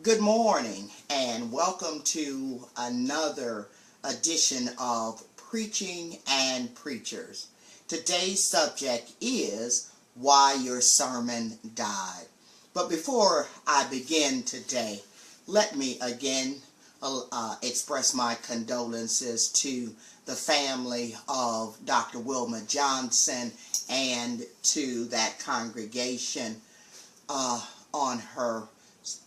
Good morning and welcome to another edition of Preaching and Preachers. Today's subject is why your sermon died. But before I begin today, let me again express my condolences to the family of Dr. Wilma Johnson and to that congregation on her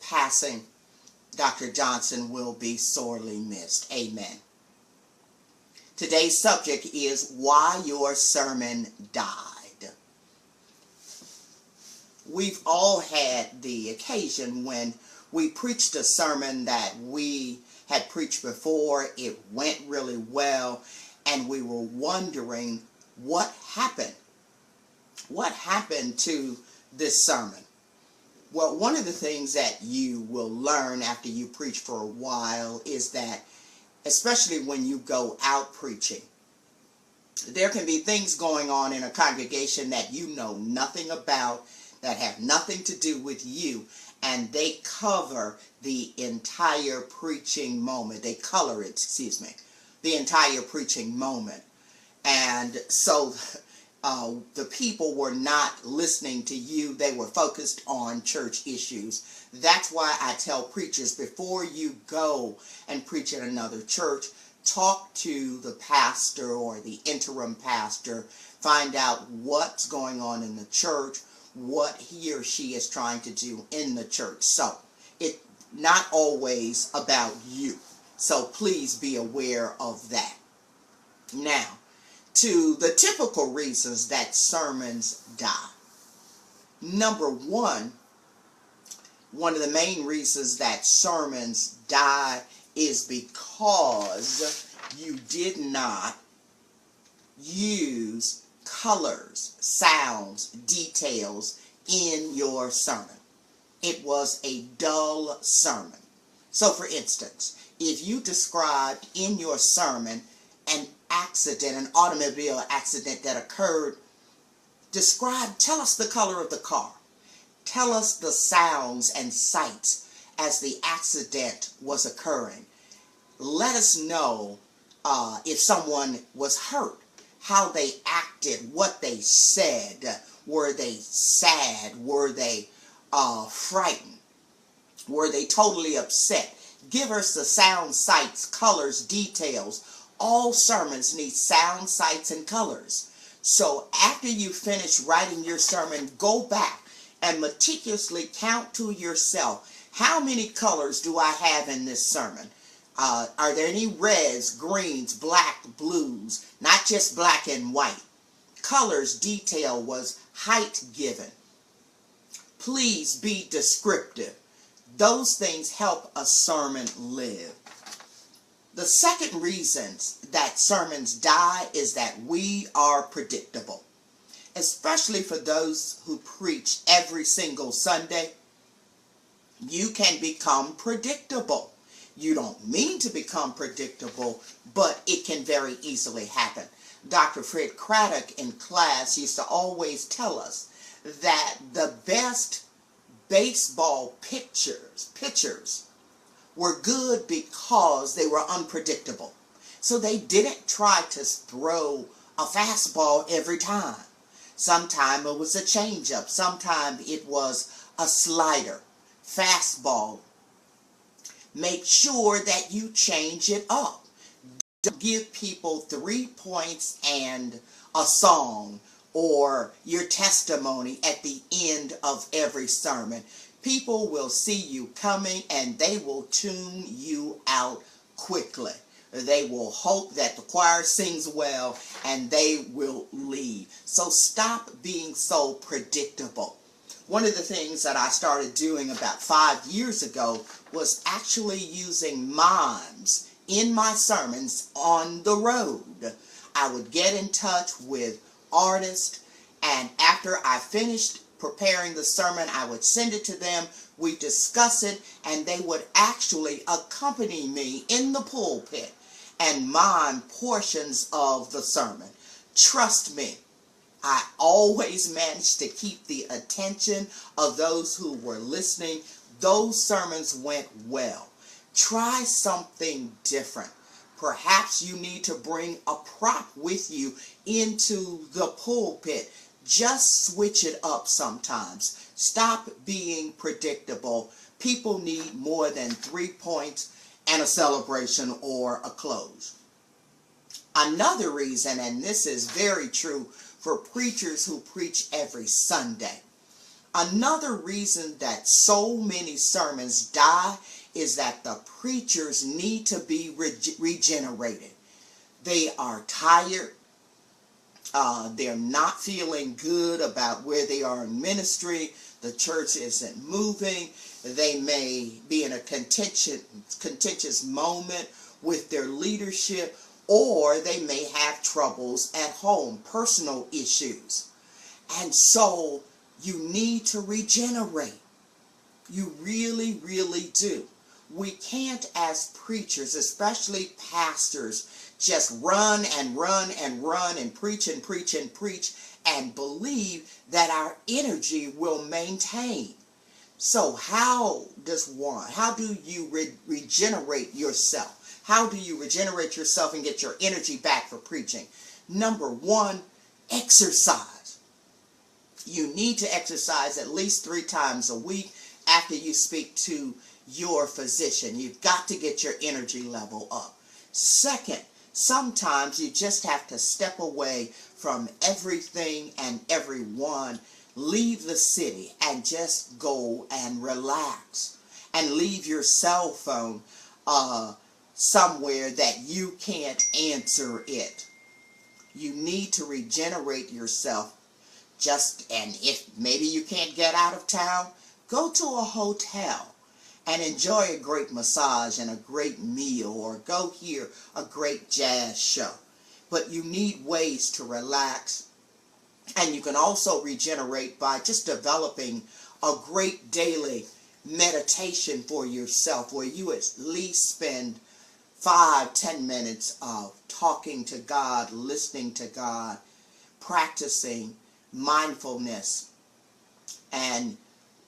passing. Dr. Johnson will be sorely missed. Amen. Today's subject is why your sermon died. We've all had the occasion when we preached a sermon that we had preached before, it went really well, and we were wondering what happened. What happened to this sermon? Well, one of the things that you will learn after you preach for a while is that, especially when you go out preaching, there can be things going on in a congregation that you know nothing about, that have nothing to do with you, and they cover the entire preaching moment. They color it, the entire preaching moment. And so the people were not listening to you. They were focused on church issues. That's why I tell preachers, before you go and preach at another church, talk to the pastor or the interim pastor. Find out what's going on in the church, what he or she is trying to do in the church. So, it's not always about you. So please be aware of that. Now, to the typical reasons that sermons die. Number one of the main reasons that sermons die is because you did not use colors, sounds, details in your sermon. It was a dull sermon. So for instance, if you described in your sermon an automobile accident that occurred, tell us the color of the car. Tell us the sounds and sights as the accident was occurring. Let us know if someone was hurt, how they acted, what they said. Were they sad? Were they frightened? Were they totally upset? Give us the sound, sights, colors, details. All sermons need sound, sights, and colors. So after you finish writing your sermon, go back and meticulously count to yourself, how many colors do I have in this sermon? Are there any reds, greens, black, blues, not just black and white? Colors, detail, was height given? Please be descriptive. Those things help a sermon live. The second reason that sermons die is that we are predictable. Especially for those who preach every single Sunday, you can become predictable. You don't mean to become predictable, but it can very easily happen. Dr. Fred Craddock in class used to always tell us that the best baseball pitchers were good because they were unpredictable. So they didn't try to throw a fastball every time. Sometimes it was a changeup. Sometimes it was a slider. Fastball. Make sure that you change it up. Don't give people 3 points and a song or your testimony at the end of every sermon. People will see you coming and they will tune you out quickly. They will hope that the choir sings well and they will leave. So stop being so predictable. One of the things that I started doing about 5 years ago was actually using mimes in my sermons on the road. I would get in touch with artists, and after I finished preparing the sermon, I would send it to them, we discuss it, and they would actually accompany me in the pulpit and mime portions of the sermon. Trust me, I always managed to keep the attention of those who were listening those sermons went well. Try something different. Perhaps you need to bring a prop with you into the pulpit. Just switch it up sometimes. Stop being predictable. People need more than 3 points and a celebration or a close. Another reason, and this is very true for preachers who preach every Sunday, another reason that so many sermons die is that the preachers need to be regenerated. They are tired. They're not feeling good about where they are in ministry. The church isn't moving. They may be in a contentious moment with their leadership, or they may have troubles at home, personal issues. And so you need to regenerate. You really, really do. We can't, as preachers, especially pastors, just run and run and run and preach and preach and preach and believe that our energy will maintain. So how do you regenerate yourself? How do you regenerate yourself and get your energy back for preaching? Number one, exercise. You need to exercise at least 3 times a week after you speak to your physician. You've got to get your energy level up. Second, sometimes you just have to step away from everything and everyone. Leave the city and just go and relax. And leave your cell phone somewhere that you can't answer it. You need to regenerate yourself. And if maybe you can't get out of town, go to a hotel and enjoy a great massage and a great meal, or go hear a great jazz show. But you need ways to relax, and you can also regenerate by just developing a great daily meditation for yourself, where you at least spend 5-10 minutes of talking to God, listening to God, practicing mindfulness, and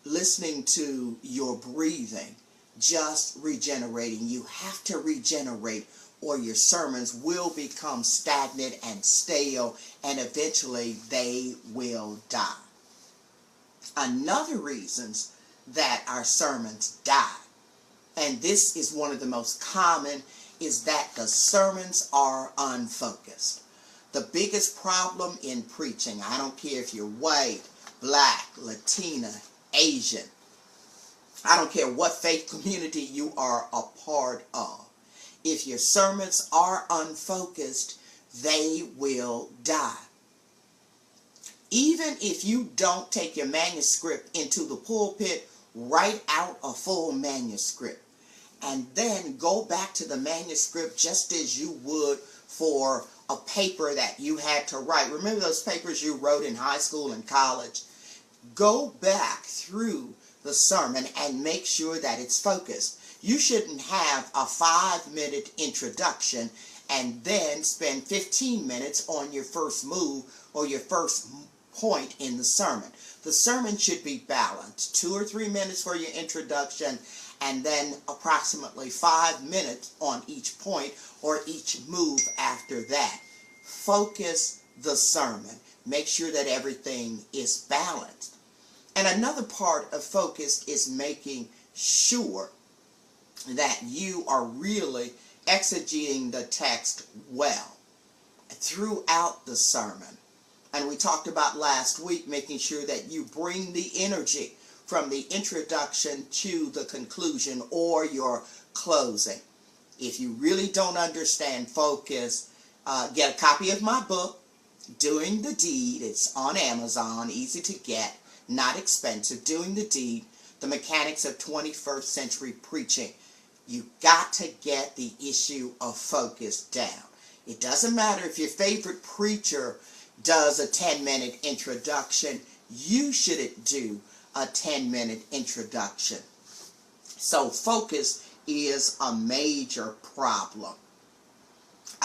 listening to your breathing, just regenerating. You have to regenerate, or your sermons will become stagnant and stale, and eventually they will die. Another reason that our sermons die, and this is one of the most common, is that the sermons are unfocused. The biggest problem in preaching, I don't care if you're white, black, Latina, Asian, I don't care what faith community you are a part of, if your sermons are unfocused, they will die. Even if you don't take your manuscript into the pulpit, write out a full manuscript, and then go back to the manuscript just as you would for a paper that you had to write. Remember those papers you wrote in high school and college? Go back through the sermon and make sure that it's focused. You shouldn't have a 5-minute introduction and then spend 15 minutes on your first move or your first point in the sermon. The sermon should be balanced. 2 or 3 minutes for your introduction, and then approximately 5 minutes on each point or each move after that. Focus the sermon. Make sure that everything is balanced. And another part of focus is making sure that you are really exegeting the text well throughout the sermon. And we talked about last week making sure that you bring the energy from the introduction to the conclusion or your closing. If you really don't understand focus, get a copy of my book, Doing the Deed. It's on Amazon, easy to get, not expensive. Doing the Deed, The Mechanics of 21st Century Preaching. You got to get the issue of focus down. It doesn't matter if your favorite preacher does a 10-minute introduction. You shouldn't do a 10-minute introduction. So focus is a major problem,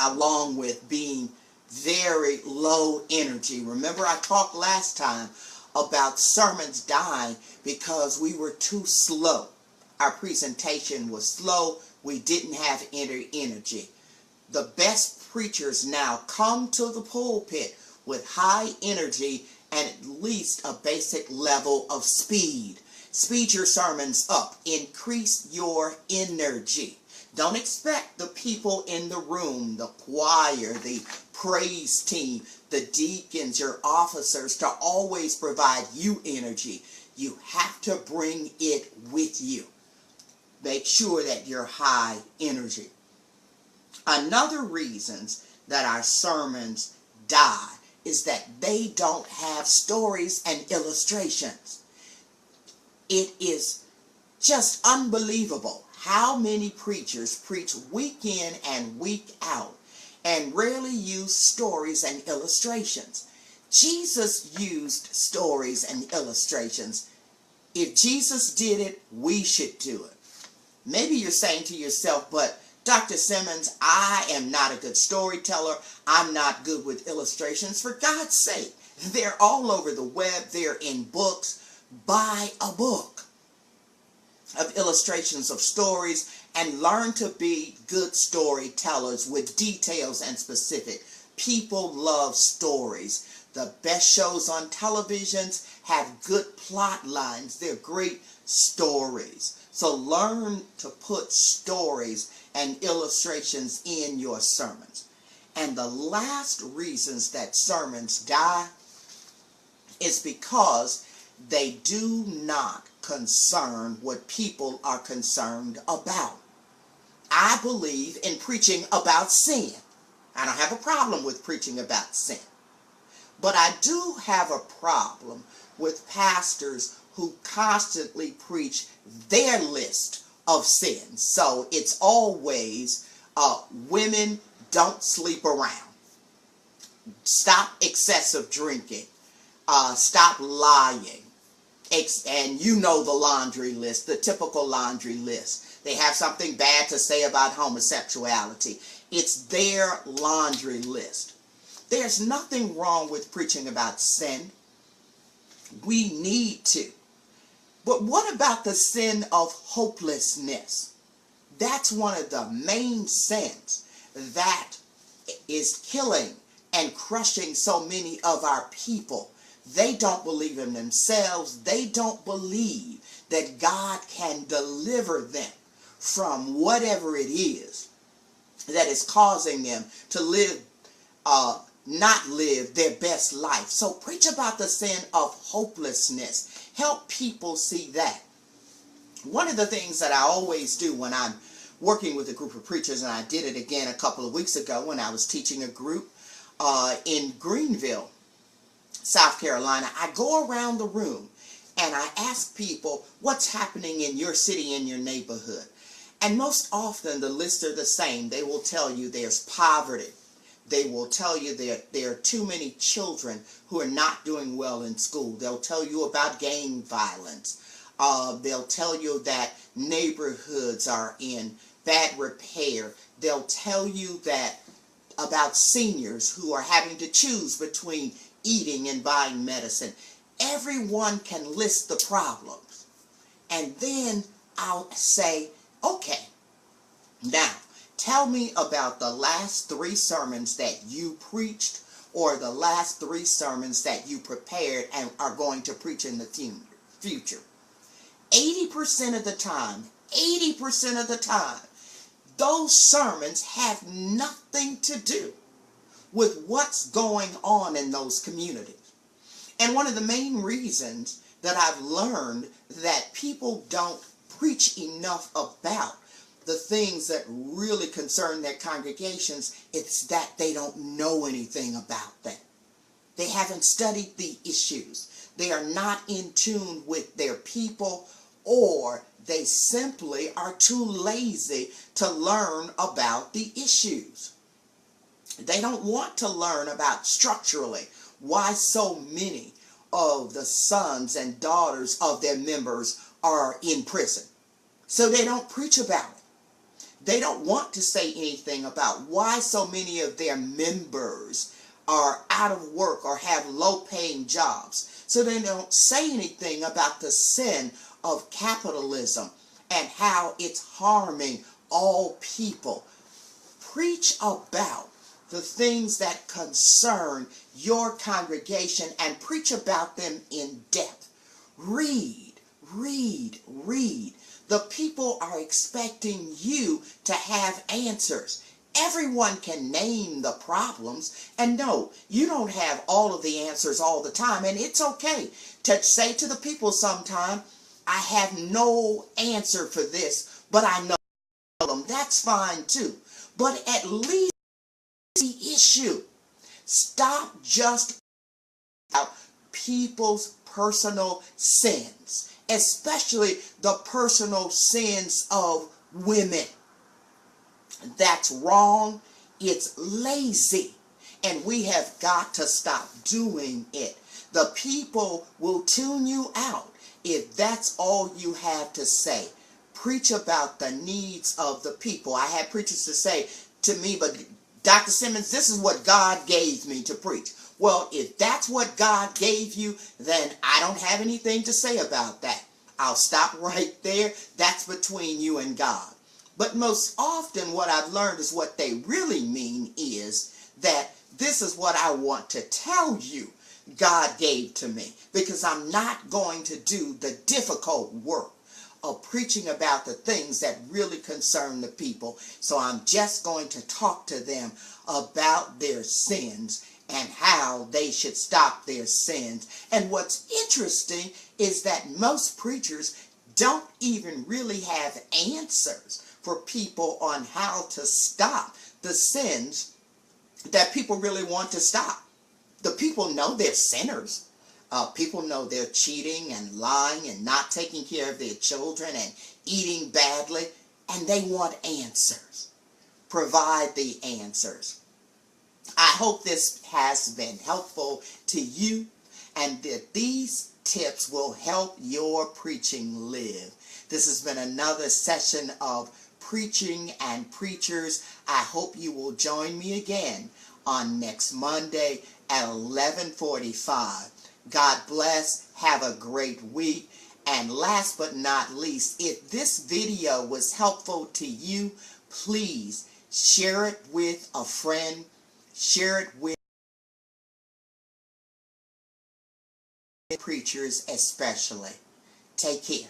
along with being very low energy. Remember, I talked last time about sermons dying because we were too slow. our presentation was slow, we didn't have energy. The best preachers now come to the pulpit with high energy and at least a basic level of speed. Speed your sermons up. Increase your energy. Don't expect the people in the room, the choir, the praise team, the deacons, your officers to always provide you energy. You have to bring it with you. Make sure that you're high energy. Another reason that our sermons die is that they don't have stories and illustrations. It is just unbelievable how many preachers preach week in and week out and rarely use stories and illustrations. Jesus used stories and illustrations. If Jesus did it, we should do it. Maybe you're saying to yourself, but Dr. Simmons, I am not a good storyteller. I'm not good with illustrations. For God's sake, they're all over the web. They're in books. Buy a book of illustrations of stories and learn to be good storytellers with details and specific. People love stories. The best shows on televisions have good plot lines. They're great stories. So learn to put stories and illustrations in your sermons. And the last reasons that sermons die is because they do not concern what people are concerned about. I believe in preaching about sin. I don't have a problem with preaching about sin. But I do have a problem with pastors who constantly preach their list of sins. So it's always women don't sleep around. Stop excessive drinking. Stop lying. And you know the laundry list, the typical laundry list. They have something bad to say about homosexuality. It's their laundry list. There's nothing wrong with preaching about sin. We need to. But what about the sin of hopelessness? That's one of the main sins that is killing and crushing so many of our people. They don't believe in themselves. They don't believe that God can deliver them from whatever it is that is causing them to live, not live their best life. So preach about the sin of hopelessness. Help people see that. One of the things that I always do when I'm working with a group of preachers, and I did it again a couple of weeks ago when I was teaching a group in Greenville, South Carolina, I go around the room and I ask people what's happening in your city, in your neighborhood. And most often the lists are the same. They will tell you there's poverty. They will tell you that there are too many children who are not doing well in school. They'll tell you about gang violence. They'll tell you that neighborhoods are in bad repair. They'll tell you that about seniors who are having to choose between eating and buying medicine. Everyone can list the problems. And then I'll say, okay, now tell me about the last 3 sermons that you preached or the last 3 sermons that you prepared and are going to preach in the future. 80% of the time, those sermons have nothing to do with what's going on in those communities. And one of the main reasons that I've learned that people don't preach enough about the things that really concern their congregations, it's that they don't know anything about them. They haven't studied the issues. They are not in tune with their people, or they simply are too lazy to learn about the issues. They don't want to learn about structurally why so many of the sons and daughters of their members are in prison. So they don't preach about it. They don't want to say anything about why so many of their members are out of work or have low-paying jobs. So they don't say anything about the sin of capitalism and how it's harming all people. Preach about the things that concern your congregation and preach about them in depth. Read, read, read. The people are expecting you to have answers. Everyone can name the problems, and no, you don't have all of the answers all the time, and it's okay to say to the people sometime, I have no answer for this, but I know them. That's fine too. But at least the issue. Stop just about people's personal sins, especially the personal sins of women. That's wrong. It's lazy. And we have got to stop doing it. The people will tune you out if that's all you have to say. Preach about the needs of the people. I had preachers to say to me, but Dr. Simmons, this is what God gave me to preach. Well, if that's what God gave you, then I don't have anything to say about that. I'll stop right there. That's between you and God. But most often what I've learned is what they really mean is that this is what I want to tell you God gave to me, because I'm not going to do the difficult work of preaching about the things that really concern the people. So I'm just going to talk to them about their sins and how they should stop their sins. And what's interesting is that most preachers don't even really have answers for people on how to stop the sins that people really want to stop. The people know they're sinners. People know they're cheating and lying and not taking care of their children and eating badly, and they want answers. Provide the answers. I hope this has been helpful to you, and that these tips will help your preaching live. This has been another session of Preaching and Preachers. I hope you will join me again on next Monday at 11:45. God bless. Have a great week. And last but not least, if this video was helpful to you, please share it with a friend. Share it with preachers especially. Take care.